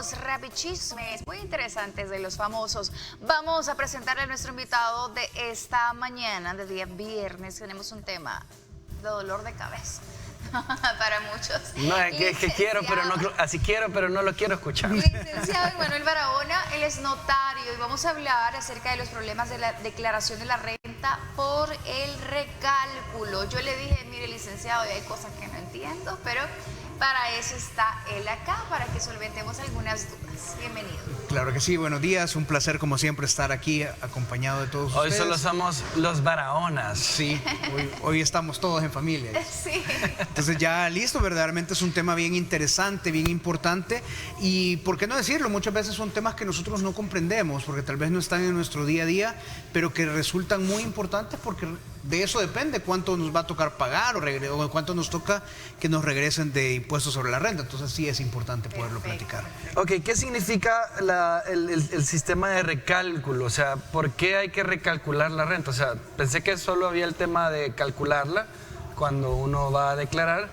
los rapichismes muy interesantes de los famosos. Vamos a presentarle a nuestro invitado de esta mañana, de día viernes. Tenemos un tema de dolor de cabeza para muchos. No, es que quiero, pero no, así quiero, pero no lo quiero escuchar. Licenciado Manuel Barahona, él es notario y vamos a hablar acerca de los problemas de la declaración de la renta por el recálculo. Yo le dije, mire, licenciado, hay cosas que no entiendo, pero para eso está él acá, para que solventemos algunas dudas. Bienvenido. Claro que sí, buenos días, un placer como siempre estar aquí acompañado de todos Hoy ustedes. solo somos los Barahonas. Sí, hoy estamos todos en familia. Sí. Entonces ya listo, verdaderamente es un tema bien interesante, bien importante y por qué no decirlo, muchas veces son temas que nosotros no comprendemos porque tal vez no están en nuestro día a día, pero que resultan muy importantes porque de eso depende cuánto nos va a tocar pagar o cuánto nos toca que nos regresen de impuestos sobre la renta. Entonces sí es importante poderlo platicar. Ok, ¿qué significa el sistema de recálculo? O sea, ¿por qué hay que recalcular la renta? O sea, pensé que solo había el tema de calcularla cuando uno va a declarar,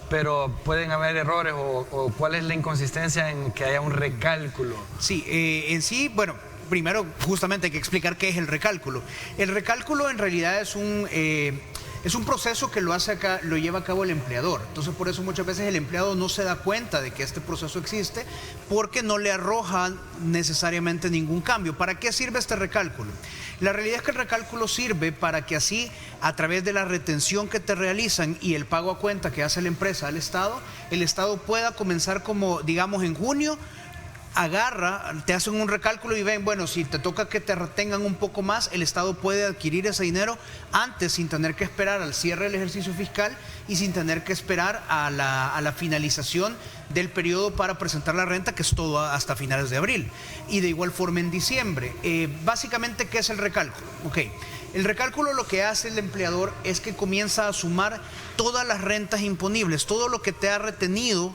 pero pueden haber errores o ¿cuál es la inconsistencia en que haya un recálculo? Sí, en sí, bueno, primero justamente hay que explicar qué es el recálculo. El recálculo en realidad es un proceso que lo lleva a cabo el empleador. Entonces por eso muchas veces el empleado no se da cuenta de que este proceso existe porque no le arroja necesariamente ningún cambio. ¿Para qué sirve este recálculo? La realidad es que el recálculo sirve para que así, a través de la retención que te realizan y el pago a cuenta que hace la empresa al Estado, el Estado pueda comenzar como, digamos, en junio, te hacen un recálculo y ven, bueno, si te toca que te retengan un poco más, el Estado puede adquirir ese dinero antes sin tener que esperar al cierre del ejercicio fiscal y sin tener que esperar a la finalización del periodo para presentar la renta, que es todo hasta finales de abril. Y de igual forma en diciembre. Básicamente, ¿qué es el recálculo? Okay. El recálculo lo que hace el empleador es que comienza a sumar todas las rentas imponibles, todo lo que te ha retenido,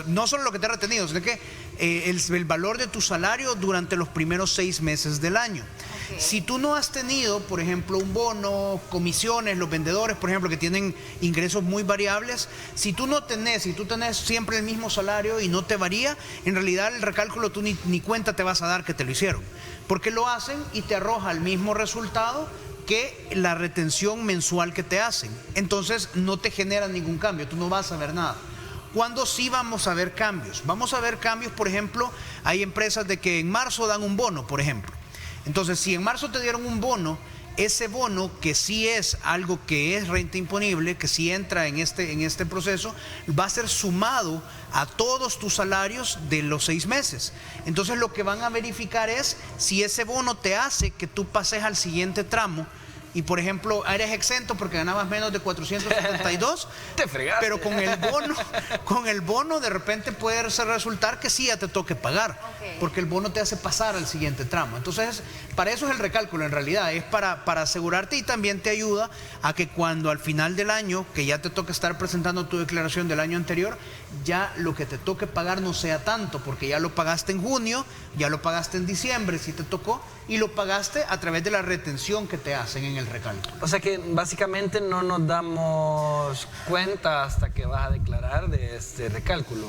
no solo lo que te ha retenido, sino que el valor de tu salario durante los primeros 6 meses del año. Okay. Si tú no has tenido, por ejemplo, un bono, comisiones, los vendedores, por ejemplo, que tienen ingresos muy variables, si tú tenés siempre el mismo salario y no te varía, en realidad el recálculo tú ni cuenta te vas a dar que te lo hicieron, porque lo hacen y te arroja el mismo resultado que la retención mensual que te hacen. Entonces no te genera ningún cambio, tú no vas a ver nada. ¿Cuándo sí vamos a ver cambios? Vamos a ver cambios, por ejemplo, hay empresas de que en marzo dan un bono, por ejemplo. Entonces, si en marzo te dieron un bono, ese bono que sí es algo que es renta imponible, que sí entra en este proceso, va a ser sumado a todos tus salarios de los 6 meses. Entonces, lo que van a verificar es si ese bono te hace que tú pases al siguiente tramo. Y por ejemplo, eres exento porque ganabas menos de 472, te fregaste. Pero con el bono de repente puede resultar que sí ya te toque pagar, okay, porque el bono te hace pasar al siguiente tramo. Entonces, para eso es el recálculo en realidad, es para asegurarte y también te ayuda a que cuando al final del año, que ya te toque estar presentando tu declaración del año anterior, ya lo que te toque pagar no sea tanto, porque ya lo pagaste en junio, ya lo pagaste en diciembre, si te tocó, y lo pagaste a través de la retención que te hacen en el recálculo. O sea que básicamente no nos damos cuenta hasta que vas a declarar de este recálculo,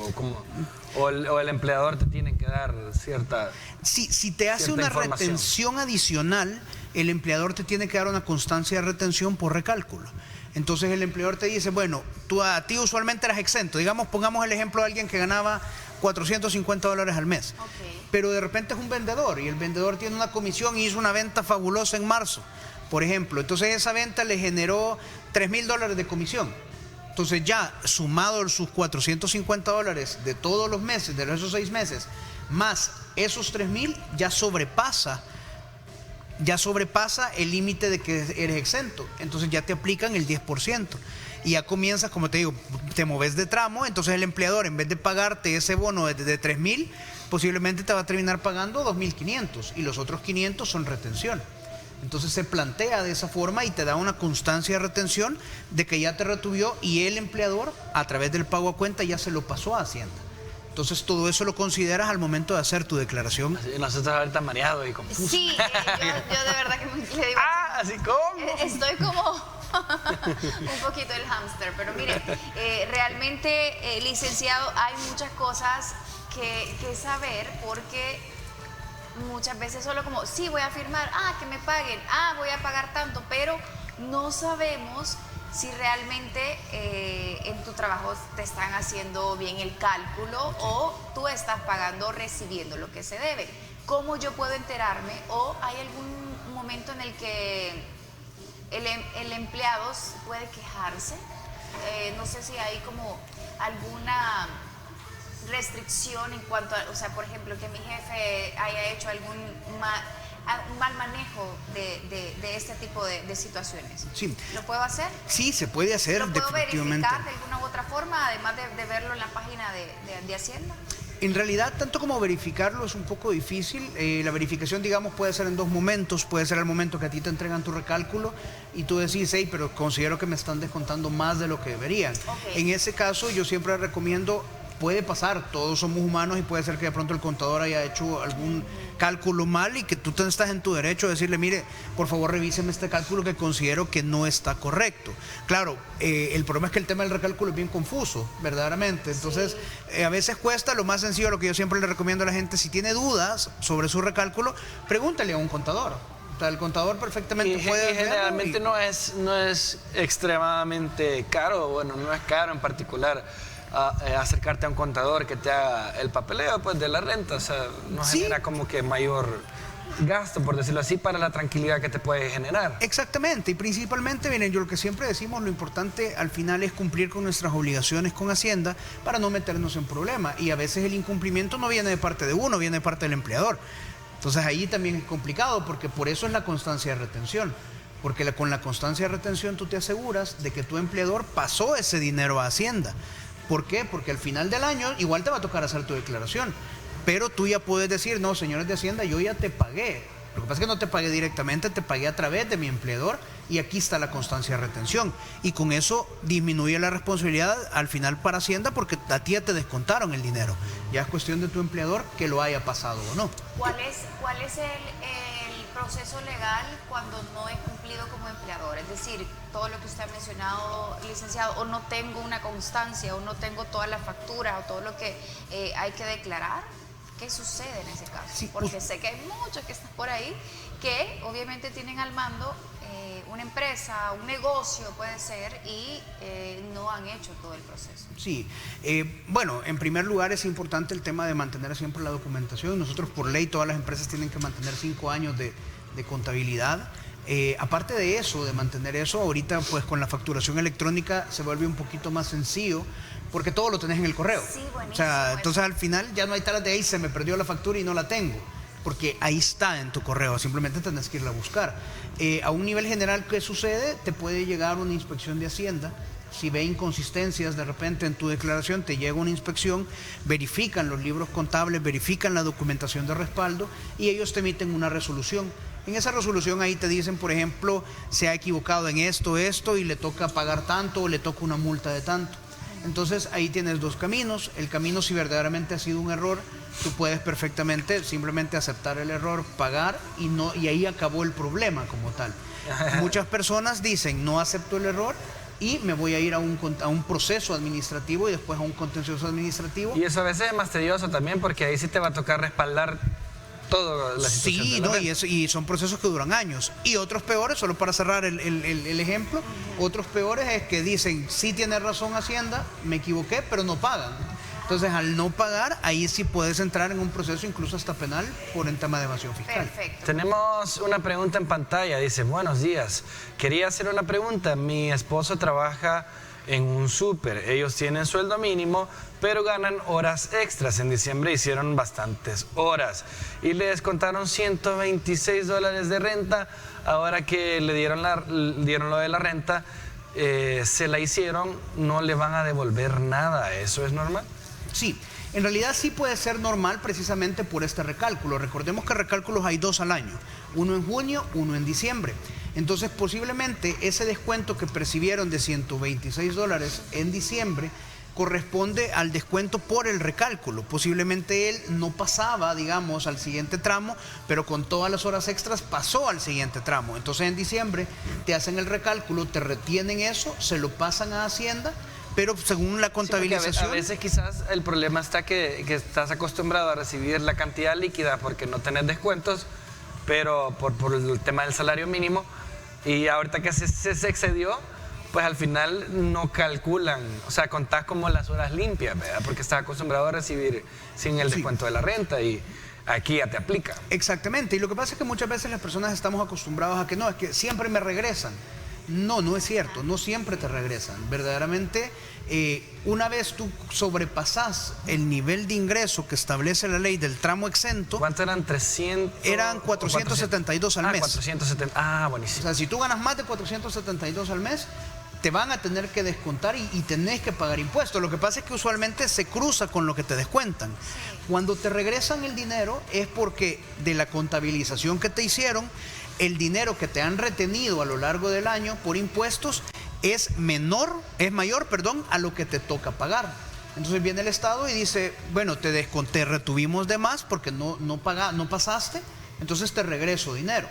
o el empleador te tiene que dar cierta si te hace una retención adicional, el empleador te tiene que dar una constancia de retención por recálculo. Entonces el empleador te dice, bueno, a ti usualmente eras exento, digamos, pongamos el ejemplo de alguien que ganaba $450 al mes, okay, pero de repente es un vendedor y el vendedor tiene una comisión y hizo una venta fabulosa en marzo, por ejemplo. Entonces esa venta le generó $3,000 de comisión. Entonces ya sumado sus $450 de todos los meses, de esos 6 meses, más esos 3,000, ya sobrepasa el límite de que eres exento. Entonces ya te aplican el 10%. Y ya comienzas, como te digo, te moves de tramo. Entonces el empleador, en vez de pagarte ese bono de 3,000, posiblemente te va a terminar pagando 2,500 y los otros 500 son retención. Entonces se plantea de esa forma y te da una constancia de retención de que ya te retuvió y el empleador, a través del pago a cuenta, ya se lo pasó a Hacienda. Entonces todo eso lo consideras al momento de hacer tu declaración. Nosotros ahorita mareado y confuso. Sí, yo de verdad que le digo... ¿así cómo? Estoy como un poquito el hámster, pero mire, realmente, licenciado, hay muchas cosas que saber, porque muchas veces solo como, sí, voy a firmar, que me paguen, voy a pagar tanto, pero no sabemos si realmente en tu trabajo te están haciendo bien el cálculo o tú estás pagando o recibiendo lo que se debe. ¿Cómo yo puedo enterarme? ¿O hay algún momento en el que el empleado puede quejarse? No sé si hay como alguna restricción en cuanto a, o sea, por ejemplo, que mi jefe haya hecho un mal manejo de este tipo de situaciones. Sí. ¿Lo puedo hacer? Sí, se puede hacer, ¿Lo puedo definitivamente. verificar de alguna u otra forma, además de verlo en la página de Hacienda? En realidad, tanto como verificarlo es un poco difícil. La verificación, digamos, puede ser en dos momentos. Puede ser al momento que a ti te entregan tu recálculo y tú decís, hey, pero considero que me están descontando más de lo que deberían. Okay. En ese caso, yo siempre recomiendo, puede pasar, todos somos humanos y puede ser que de pronto el contador haya hecho algún cálculo mal y que tú estás en tu derecho de decirle, mire, por favor revíseme este cálculo que considero que no está correcto. Claro, el problema es que el tema del recálculo es bien confuso, verdaderamente. Entonces, a veces cuesta. Lo más sencillo, lo que yo siempre le recomiendo a la gente, si tiene dudas sobre su recálculo, pregúntale a un contador. O sea, el contador perfectamente puede y generalmente no es extremadamente caro, bueno, no es caro en particular acercarte a un contador que te haga el papeleo pues de la renta, o sea, no genera como que mayor gasto, por decirlo así, para la tranquilidad que te puede generar. Exactamente, y principalmente, miren, yo lo que siempre decimos, lo importante al final es cumplir con nuestras obligaciones con Hacienda para no meternos en problemas, y a veces el incumplimiento no viene de parte de uno, viene de parte del empleador. Entonces ahí también es complicado, porque por eso es la constancia de retención. Porque con la constancia de retención tú te aseguras de que tu empleador pasó ese dinero a Hacienda. ¿Por qué? Porque al final del año igual te va a tocar hacer tu declaración, pero tú ya puedes decir, no, señores de Hacienda, yo ya te pagué. Lo que pasa es que no te pagué directamente, te pagué a través de mi empleador y aquí está la constancia de retención. Y con eso disminuye la responsabilidad al final para Hacienda, porque a ti ya te descontaron el dinero. Ya es cuestión de tu empleador que lo haya pasado o no. ¿Cuál es el proceso legal cuando no he cumplido como empleador? Es decir, todo lo que usted ha mencionado, licenciado, o no tengo una constancia, o no tengo todas las facturas, o todo lo que hay que declarar. ¿Qué sucede en ese caso? Sí, porque sé que hay muchos que están por ahí que obviamente tienen al mando una empresa, un negocio puede ser, y no han hecho todo el proceso. Sí, bueno, en primer lugar es importante el tema de mantener siempre la documentación. Nosotros por ley todas las empresas tienen que mantener 5 años de contabilidad. Aparte de eso, de mantener eso, ahorita pues con la facturación electrónica se vuelve un poquito más sencillo, porque todo lo tenés en el correo. Sí, buenísimo. O sea, entonces al final ya no hay tal de ahí, se me perdió la factura y no la tengo, porque ahí está en tu correo, simplemente tenés que irla a buscar. A un nivel general, ¿qué sucede? Te puede llegar una inspección de Hacienda. Si ve inconsistencias de repente en tu declaración, te llega una inspección, verifican los libros contables, verifican la documentación de respaldo y ellos te emiten una resolución. En esa resolución ahí te dicen, por ejemplo, se ha equivocado en esto y le toca pagar tanto o le toca una multa de tanto. Entonces ahí tienes dos caminos. El camino, si verdaderamente ha sido un error, tú puedes perfectamente simplemente aceptar el error, pagar y ahí acabó el problema como tal. Muchas personas dicen, no acepto el error y me voy a ir a un proceso administrativo y después a un contencioso administrativo. Y eso a veces es más tedioso también, porque ahí sí te va a tocar respaldar toda la situación. Sí, no, y son procesos que duran años. Y otros peores, solo para cerrar el ejemplo, otros peores es que dicen, sí tiene razón Hacienda, me equivoqué, pero no pagan. Entonces, al no pagar, ahí sí puedes entrar en un proceso incluso hasta penal por el tema de evasión fiscal. Perfecto. Tenemos una pregunta en pantalla, dice, buenos días, quería hacer una pregunta, mi esposo trabaja en un súper, ellos tienen sueldo mínimo, pero ganan horas extras. En diciembre hicieron bastantes horas y le descontaron $126 de renta. Ahora que le dieron lo de la renta, se la hicieron, no le van a devolver nada. ¿Eso es normal? Sí, en realidad sí puede ser normal precisamente por este recálculo. Recordemos que recálculos hay 2 al año, uno en junio, uno en diciembre. Entonces posiblemente ese descuento que percibieron de $126 en diciembre corresponde al descuento por el recálculo. Posiblemente él no pasaba, digamos, al siguiente tramo, pero con todas las horas extras pasó al siguiente tramo. Entonces en diciembre te hacen el recálculo, te retienen eso, se lo pasan a Hacienda pero según la Sí, porque contabilización... a veces quizás el problema está que estás acostumbrado a recibir la cantidad líquida porque no tenés descuentos, pero por el tema del salario mínimo, y ahorita que se excedió, pues al final no calculan, o sea, contás como las horas limpias, ¿verdad? Porque estás acostumbrado a recibir sin el descuento de la renta y aquí ya te aplica. Exactamente, y lo que pasa es que muchas veces las personas estamos acostumbrados a que no, es que siempre me regresan. No, no es cierto, no siempre te regresan. Verdaderamente, una vez tú sobrepasas el nivel de ingreso que establece la ley del tramo exento. ¿Cuánto eran? 300. Eran 472 al mes. 470. Buenísimo. O sea, si tú ganas más de 472 al mes, te van a tener que descontar y tenés que pagar impuestos. Lo que pasa es que usualmente se cruza con lo que te descuentan. Cuando te regresan el dinero es porque de la contabilización que te hicieron, el dinero que te han retenido a lo largo del año por impuestos es mayor, a lo que te toca pagar. Entonces viene el Estado y dice, bueno, te retuvimos de más porque no pasaste, entonces te regreso dinero.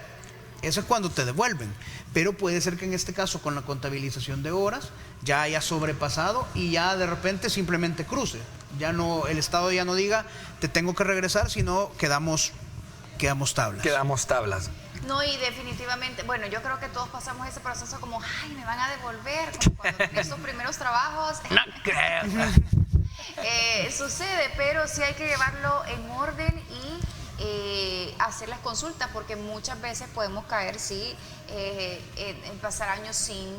Eso es cuando te devuelven. Pero puede ser que en este caso, con la contabilización de horas, ya haya sobrepasado y ya de repente simplemente cruce. Ya no, el Estado ya no diga, te tengo que regresar, sino quedamos tablas. Quedamos tablas. No, y definitivamente, bueno, yo creo que todos pasamos ese proceso como, ay, me van a devolver, como cuando tienes tus primeros trabajos. No creo. Sucede, pero sí hay que llevarlo en orden y hacer las consultas, porque muchas veces podemos caer, sí, en pasar años sin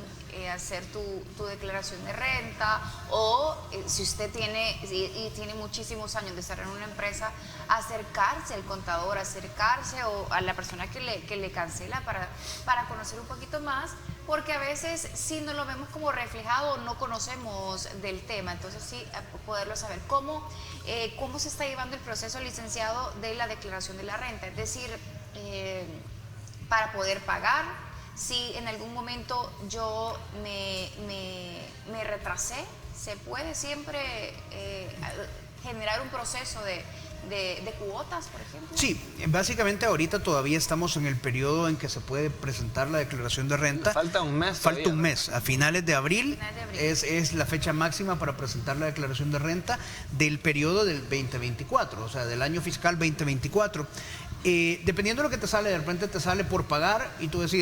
hacer tu declaración de renta, o si usted tiene muchísimos años de estar en una empresa, acercarse al contador, acercarse o a la persona que le cancela para conocer un poquito más, porque a veces sí no lo vemos como reflejado, no conocemos del tema, entonces sí poderlo saber. ¿Cómo se está llevando el proceso, licenciado, de la declaración de la renta? Es decir, para poder pagar, si en algún momento yo me retrasé, ¿se puede siempre generar un proceso de cuotas, por ejemplo? Sí, básicamente ahorita todavía estamos en el periodo en que se puede presentar la declaración de renta. Falta un mes. Falta un mes. A finales de abril, es la fecha máxima para presentar la declaración de renta del periodo del 2024, o sea, del año fiscal 2024. Dependiendo de lo que te sale, de repente te sale por pagar y tú decides,